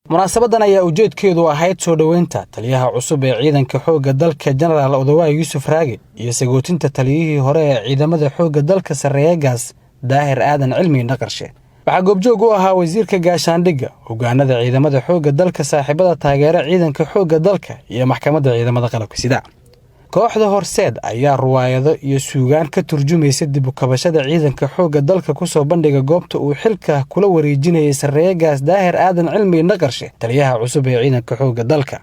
munaasabadan ayaa ujeedkeedu ahayd soo dhaweynta taliyaha cusub ee ciidanka xoogga dalka General Odawaye Yuusuf Raage iyo sagootinta taliyihii hore ee ciidamada xoogga dalka Sarreeyagaas Daahir Aadan Cilmi Naqarshe. waxaa goobjoog u ahaa wasiirka gaashaandhigga, hogaanada ciidamada xoogga dalka, saaxiibada taageera ciidanka xoogga dalka iyo maxkamadda ciidamada qalabka sida. kooxda Horseed ayaa ruwaayado iyo suugaan ka turjumaysa dib u kabashada ciidanka xoogga dalka ku soo bandhiga goobta uu xilka kula wareejinayay Sarreeyagaas Daahir Aadan Cilmi Naqarshe, taliyaha cusub ee ciidanka xoogga dalka.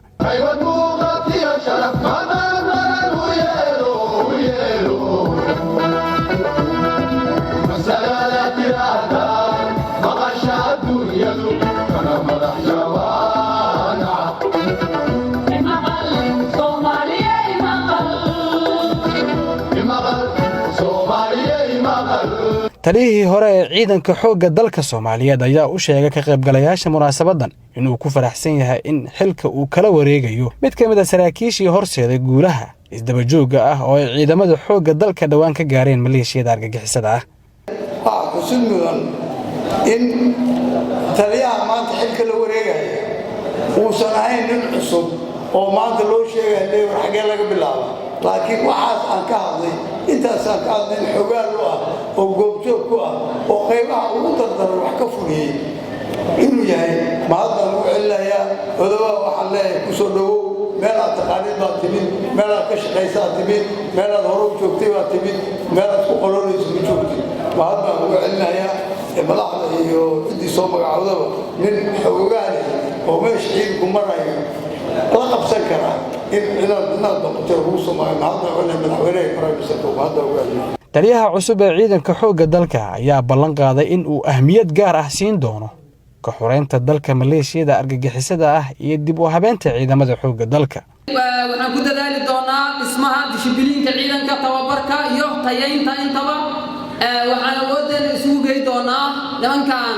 taliyihii hore ee ciidanka xoogga dalka Soomaaliyeed ayaa u sheegay ka qaybgalayaasha munaasabadan inuu ku faraxsan yahay in xilka uu kala wareegayo mid ka mid ah saraakiishii horseeday guulaha isdaba joogga ah oo ay ciidamada xoogga dalka dhawaan ka gaareen maleeshiyada argagixisada ah. waxaa xusid mudan in taliyaha maanta xilka la wareegayo uusan ahayn nin cusub oo maanta loo sheegay war xagee laga bilaabo, laakiin waxaas aan ka hadlay intaasaan ka hadlay xogaal u ah oo goobjoog ku ah oo qaybaha ugu dardaran wax ka fuliyey inuu yahay mahadnaq ugu celinayaa. Odawaye waxaan leeyahay ku soo dhawow, meelaad taqaanid baad timid, meelaad ka shaqaysaad timid, meelaad hore u joogtay baad timid, meelaad ku qolonaysa ma joogtid. mahadnaq ugu celinayaa madaxda iyo ciddii soo magacaawdaba nin xogaale oo meesha ciidanku marayo la qabsan kara inaad noqoto ugu Soomaaliya. mahadnaq u celinayaa madaxweynaha Faraansiiska. mahadnaq ugu celinayaa taliyaha cusub ee ciidanka xoogga dalka ayaa ballan qaaday in uu ahmiyad gaar ah siin doono ka xoreynta dalka maleeshiyada argagixisada ah iyo dib u habeynta ciidamada xoogga dalka. waxaan ku dadaali doonaa dhismaha dishibiliinka ciidanka, tababarka iyo tayeynta intaba. waxaan awooddeena isugu gey doonaa nimankan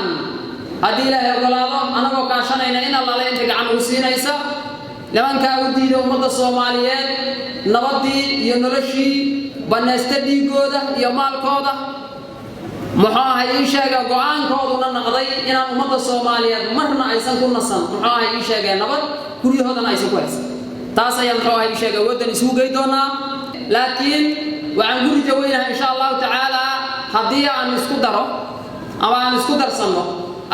haddii ilaahay ogolaado anagoo kaashanayna in allaale inta gacan u siinaysa nimankaa u diida ummadda Soomaaliyeed nabadii iyo noloshii banaysta dhiigooda iyo maalkooda. muxuu ahay ii sheegay go'aankooduna noqday inaan ummadda Soomaaliyeed marna aysan ku nasan. muxuu ahay ii sheegay nabad guryahoodana aysan ku haysan. taas ayaan muxuu ahay ii sheegay waddan isugu gey doonaa. laakiin waxaan guri jaweynahay insha Allahu tacaala haddii aan isku daro ama aan isku darsanno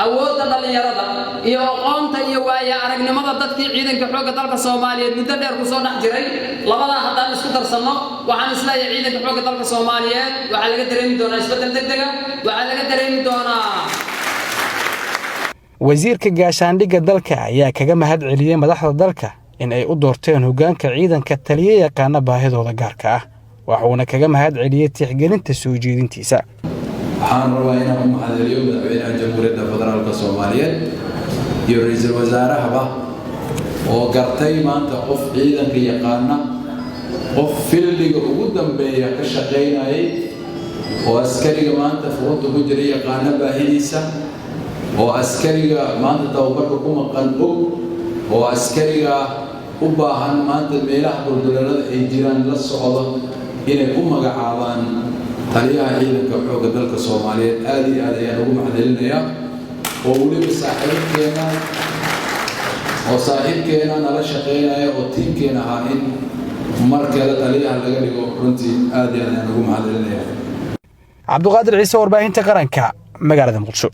awoodda dhalinyarada iyo aqoonta iyo waaya aragnimada dadkii ciidanka xoogga dalka Soomaaliyeed muddo dheer ku soo dhex jiray, labada haddaan isku darsanno waxaan isleeyahay ciidanka xoogga dalka Soomaaliyeed waxaa laga dareemi doonaa isbeddel degdeg ah. waxaa laga dareemi doonaa. wasiirka gaashaandhigga dalka ayaa kaga mahad celiyay madaxda dalka in ay u doorteen hoggaanka ciidanka taliye yaqaana baahidooda gaarka ah, waxuuna kaga mahad celiyay tixgelinta soo jeedintiisa. waxaan rabaa inaan u mahadceliyo madaxweynaha Jamhuuriyadda Federaalka Soomaaliyeed iyo ra'iisul wasaarahaba oo gartay maanta qof ciidanka yaqaana, qof fildiga ugu dambeeya ka shaqaynayay, oo askariga maanta furunta ku jira yaqaana baahidiisa, oo askariga maanta tababarka ku maqan og, oo askariga u baahan maanta meelaha dulduleelada ay jiraan la socdo inay u magacaabaan taliyaha ciidanka xoogga dalka Soomaaliyeed. aad iyo aad ayaan ugu mahadcelinayaa. oo weliba saaxiibkeena nala shaqeynaya oo tiimkeena ahaa in mar kale taliyaha laga dhigo. runtii aad iyo aad ayaan ugu mahadcelinayaa. Cabduqaadir Ciise, warbaahinta qaranka, magaalada Muqdisho.